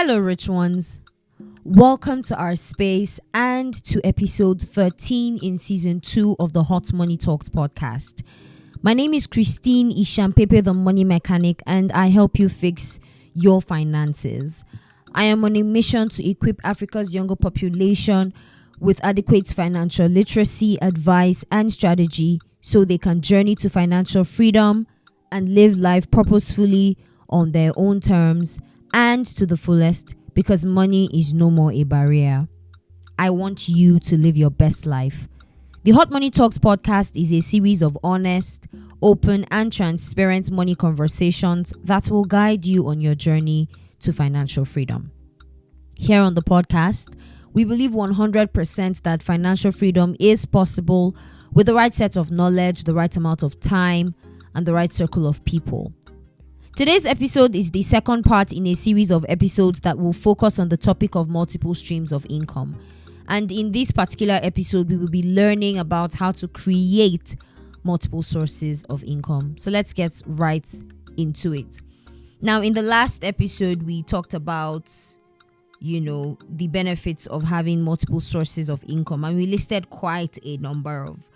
Hello, rich ones. Welcome to our space and to episode 13 in season 2 of the Hot Money Talks podcast. My name is Christine Ishampepe, the money mechanic, and I help you fix your finances. I am on a mission to equip Africa's younger population with adequate financial literacy, advice, and strategy so they can journey to financial freedom and live life purposefully on their own terms and to the fullest, because money is no more a barrier. I want you to live your best life. The Hot Money Talks podcast is a series of honest, open, and transparent money conversations that will guide you on your journey to financial freedom. Here on the podcast, we believe 100% that financial freedom is possible with the right set of knowledge, the right amount of time, and the right circle of people. Today's episode is the second part in a series of episodes that will focus on the topic of multiple streams of income. And in this particular episode, we will be learning about how to create multiple sources of income. So let's get right into it. Now, in the last episode, we talked about, the benefits of having multiple sources of income. And we listed quite a number of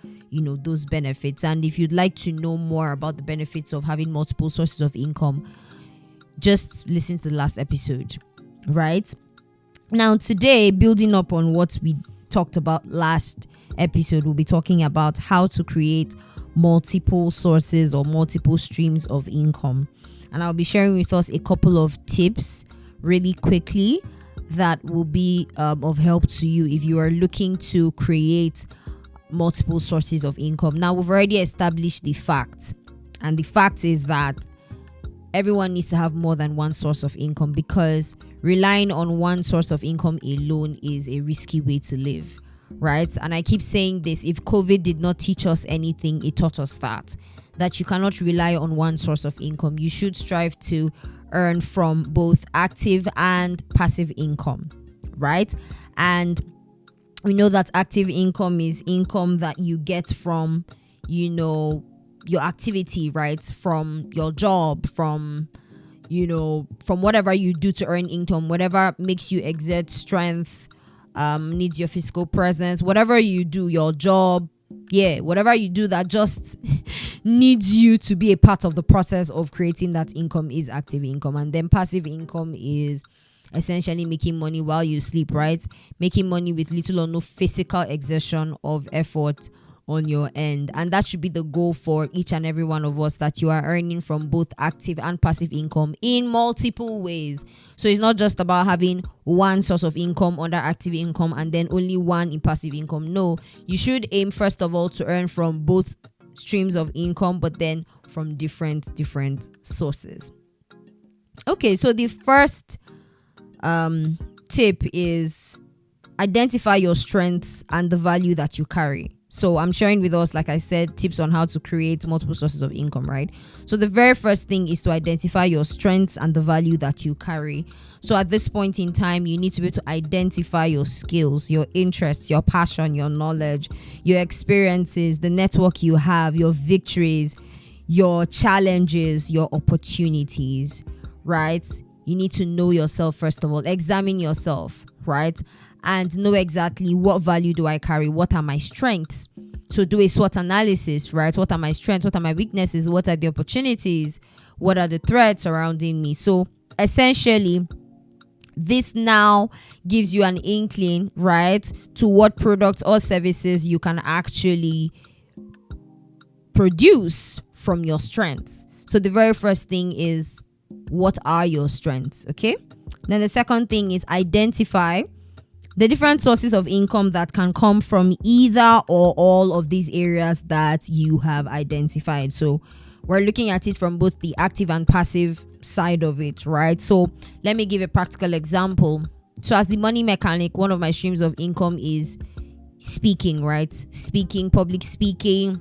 those benefits. And if you'd like to know more about the benefits of having multiple sources of income, just listen to the last episode, right? Now, today, building up on what we talked about last episode, we'll be talking about how to create multiple sources or multiple streams of income. And I'll be sharing with us a couple of tips really quickly that will be of help to you if you are looking to create multiple sources of income. Now, we've already established the fact, and the fact is that everyone needs to have more than one source of income, because relying on one source of income alone is a risky way to live, right? And I keep saying this: if COVID did not teach us anything, it taught us that you cannot rely on one source of income. You should strive to earn from both active and passive income, right? And we know that active income is income that you get from, your activity, right? From your job, from whatever you do to earn income, whatever makes you exert strength, needs your physical presence, whatever you do, your job, whatever you do that just needs you to be a part of the process of creating that income is active income. And then passive income is essentially making money while you sleep, right? Making money with little or no physical exertion of effort on your end. And that should be the goal for each and every one of us, that you are earning from both active and passive income in multiple ways. So it's not just about having one source of income under active income and then only one in passive income. No, you should aim first of all to earn from both streams of income, but then from different sources. Okay, so the first tip is identify your strengths and the value that you carry. So I'm sharing with us, like I said, tips on how to create multiple sources of income, right? So the very first thing is to identify your strengths and the value that you carry. So at this point in time, you need to be able to identify your skills, your interests, your passion, your knowledge, your experiences, the network you have, your victories, your challenges, your opportunities, right? You need to know yourself first of all. Examine yourself, right? And know exactly what value do I carry? What are my strengths? So do a SWOT analysis, right? What are my strengths? What are my weaknesses? What are the opportunities? What are the threats surrounding me? So essentially, this now gives you an inkling, right, to what products or services you can actually produce from your strengths. So the very first thing is, what are your strengths? Okay. Then the second thing is identify the different sources of income that can come from either or all of these areas that you have identified. So we're looking at it from both the active and passive side of it, right? So let me give a practical example. So as the money mechanic, one of my streams of income is speaking, right? Speaking, public speaking.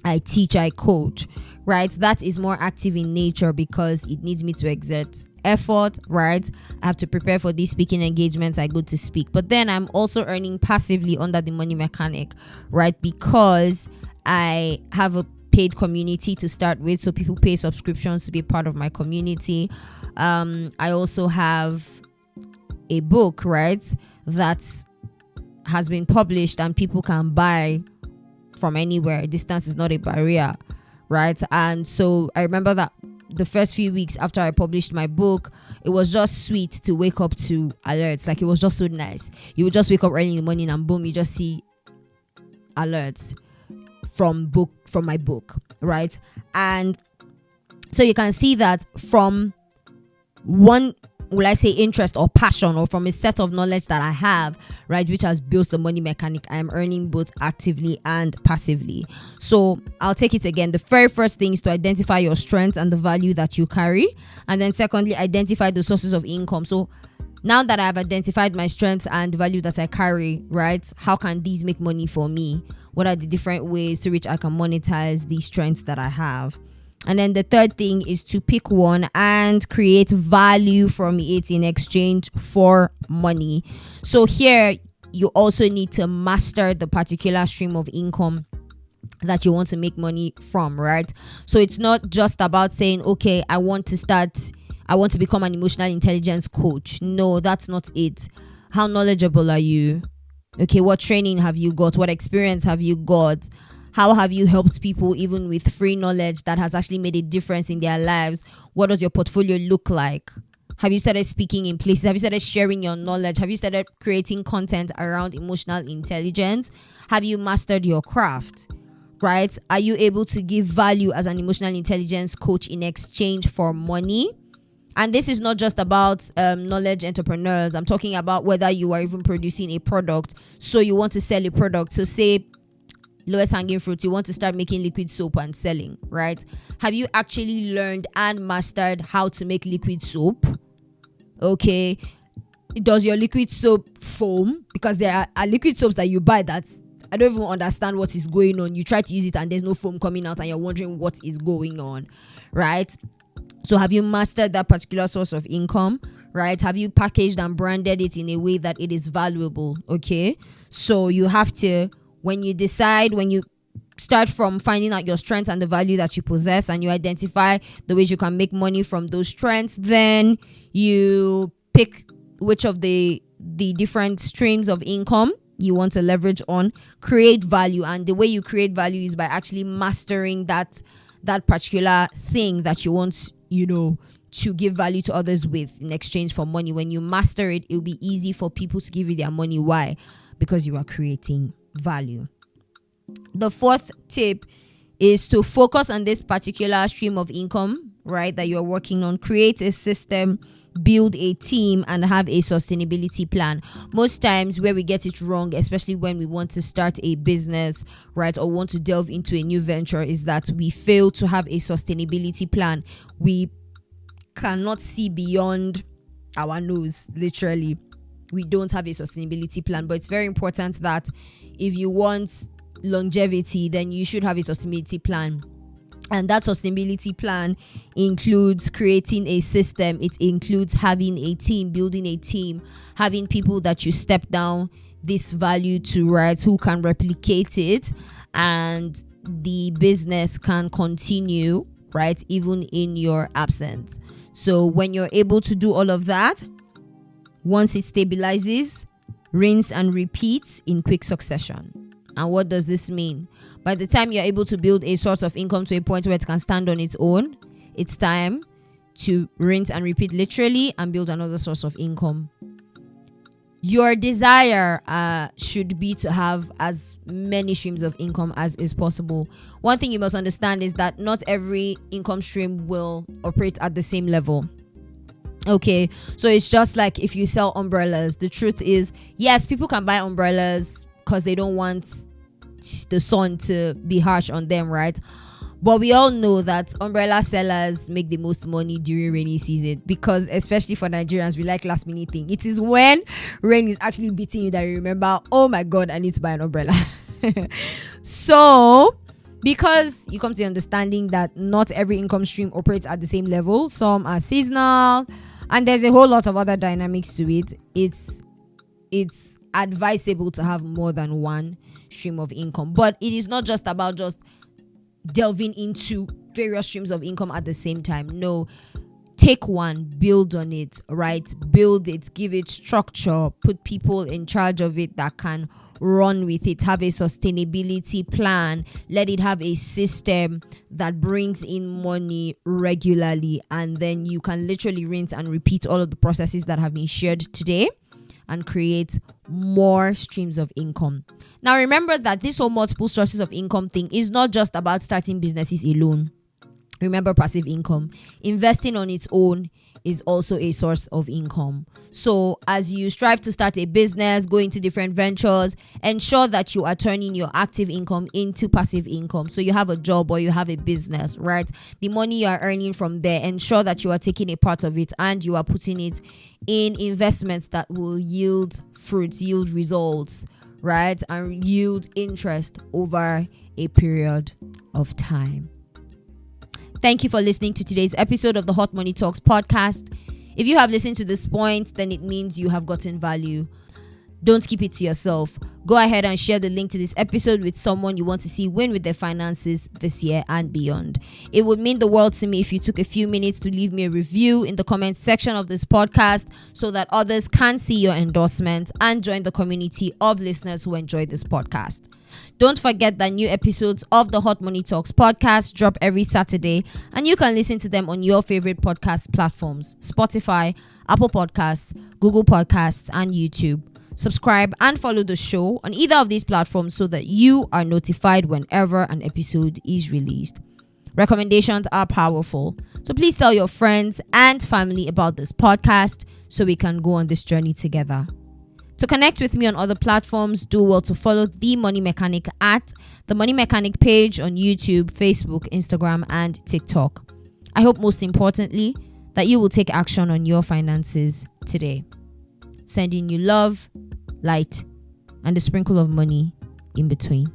I teach, I coach, right? That is more active in nature because it needs me to exert effort, right? I have to prepare for these speaking engagements. I go to speak, but then I'm also earning passively under the money mechanic, right? Because I have a paid community to start with, so people pay subscriptions to be part of my community. I also have a book, right, that has been published and people can buy from anywhere. Distance is not a barrier, right? And so I remember that the first few weeks after I published my book, it was just sweet to wake up to alerts. Like, it was just so nice. You would just wake up early in the morning and boom, you just see alerts from my book, right? And so you can see that from one, will I say, interest or passion, or from a set of knowledge that I have, right, which has built the money mechanic, I am earning both actively and passively. So I'll take it again. The very first thing is to identify your strengths and the value that you carry. And then secondly, identify the sources of income. So now that I've identified my strengths and the value that I carry, right, how can these make money for me? What are the different ways to which I can monetize these strengths that I have? And then the third thing is to pick one and create value from it in exchange for money. So here, you also need to master the particular stream of income that you want to make money from, right? So it's not just about saying, okay, I want to become an emotional intelligence coach. No, that's not it. How knowledgeable are you? Okay, what training have you got? What experience have you got? How have you helped people even with free knowledge that has actually made a difference in their lives? What does your portfolio look like? Have you started speaking in places? Have you started sharing your knowledge? Have you started creating content around emotional intelligence? Have you mastered your craft? Right? Are you able to give value as an emotional intelligence coach in exchange for money? And this is not just about knowledge entrepreneurs. I'm talking about whether you are even producing a product. So you want to sell a product. So say, lowest hanging fruit, you want to start making liquid soap and selling, right? Have you actually learned and mastered how to make liquid soap? Okay. Does your liquid soap foam? Because there are liquid soaps that you buy that I don't even understand what is going on. You try to use it and there's no foam coming out and you're wondering what is going on, right? So have you mastered that particular source of income, right? Have you packaged and branded it in a way that it is valuable? Okay. So you have to, when you start from finding out your strengths and the value that you possess, and you identify the ways you can make money from those strengths, then you pick which of the different streams of income you want to leverage on, create value. And the way you create value is by actually mastering that particular thing that you want, to give value to others with in exchange for money. When you master it, it'll be easy for people to give you their money. Why? Because you are creating value. The fourth tip is to focus on this particular stream of income, right, that you're working on. Create a system, build a team, and have a sustainability plan. Most times where we get it wrong, especially when we want to start a business, right, or want to delve into a new venture, is that we fail to have a sustainability plan. We cannot see beyond our nose, literally. We don't have a sustainability plan. But it's very important that if you want longevity, then you should have a sustainability plan. And that sustainability plan includes creating a system. It includes having a team, building a team, having people that you step down this value to, right, who can replicate it, and the business can continue, right, even in your absence. So when you're able to do all of that, once it stabilizes, rinse and repeat in quick succession. And what does this mean? By the time you're able to build a source of income to a point where it can stand on its own, it's time to rinse and repeat literally and build another source of income. Your desire should be to have as many streams of income as is possible. One thing you must understand is that not every income stream will operate at the same level. Okay, so it's just like if you sell umbrellas. The truth is, yes, people can buy umbrellas because they don't want the sun to be harsh on them, right? But we all know that umbrella sellers make the most money during rainy season, because especially for Nigerians, we like last minute thing. It is when rain is actually beating you that you remember, oh my God, I need to buy an umbrella. So because you come to the understanding that not every income stream operates at the same level, some are seasonal, and there's a whole lot of other dynamics to it. It's advisable to have more than one stream of income, but it is not just about just delving into various streams of income at the same time. No, take one, build on it, right? Build it, give it structure, put people in charge of it that can run with it, have a sustainability plan, let it have a system that brings in money regularly, and then you can literally rinse and repeat all of the processes that have been shared today and create more streams of income. Now remember that this whole multiple sources of income thing is not just about starting businesses alone. Remember, passive income, investing on its own is also a source of income. So as you strive to start a business, go into different ventures, ensure that you are turning your active income into passive income. So you have a job or you have a business, right? The money you are earning from there, ensure that you are taking a part of it and you are putting it in investments that will yield fruits, yield results, right? And yield interest over a period of time. Thank you for listening to today's episode of the Hot Money Talks podcast. If you have listened to this point, then it means you have gotten value. Don't keep it to yourself. Go ahead and share the link to this episode with someone you want to see win with their finances this year and beyond. It would mean the world to me if you took a few minutes to leave me a review in the comments section of this podcast so that others can see your endorsement and join the community of listeners who enjoy this podcast. Don't forget that new episodes of the Hot Money Talks podcast drop every Saturday, and you can listen to them on your favorite podcast platforms: Spotify, Apple Podcasts, Google Podcasts, and YouTube. Subscribe and follow the show on either of these platforms so that you are notified whenever an episode is released. Recommendations are powerful, so please tell your friends and family about this podcast so we can go on this journey together. To connect with me on other platforms, do well to follow The Money Mechanic at The Money Mechanic page on YouTube, Facebook, Instagram, and TikTok. I hope most importantly that you will take action on your finances today. Sending you love, light, and a sprinkle of money in between.